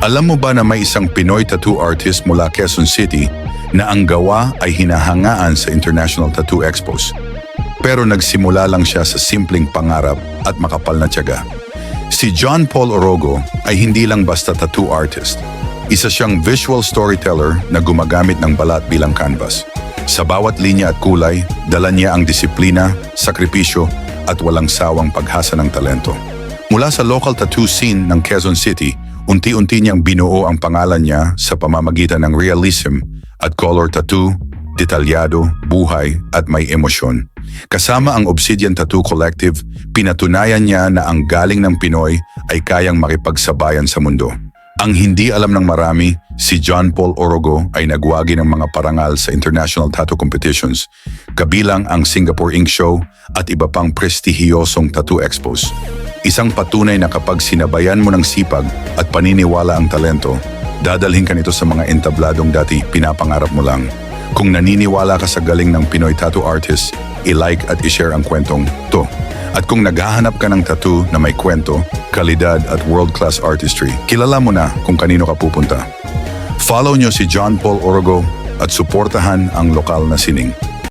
Alam mo ba na may isang Pinoy tattoo artist mula Quezon City na ang gawa ay hinahangaan sa International Tattoo Expos? Pero nagsimula lang siya sa simpleng pangarap at makapal na tiyaga. Si John Paul Orogo ay hindi lang basta tattoo artist. Isa siyang visual storyteller na gumagamit ng balat bilang canvas. Sa bawat linya at kulay, dala niya ang disiplina, sakripisyo at walang sawang paghasa ng talento. Mula sa local tattoo scene ng Quezon City, unti-unti niyang binuo ang pangalan niya sa pamamagitan ng realism at color tattoo, detalyado, buhay at may emosyon. Kasama ang Obsidian Tattoo Collective, pinatunayan niya na ang galing ng Pinoy ay kayang makipagsabayan sa mundo. Ang hindi alam ng marami, si John Paul Orogo ay nagwagi ng mga parangal sa international tattoo competitions, kabilang ang Singapore Ink Show at iba pang prestihiyosong tattoo expos. Isang patunay na kapag sinabayan mo ng sipag at paniniwala ang talento, dadalhin ka nito sa mga entabladong dati pinapangarap mo lang. Kung naniniwala ka sa galing ng Pinoy tattoo artist, i-like at i-share ang kwentong to. At kung naghahanap ka ng tattoo na may kwento, kalidad at world-class artistry, kilala mo na kung kanino ka pupunta. Follow nyo si John Paul Orogo at suportahan ang lokal na sining.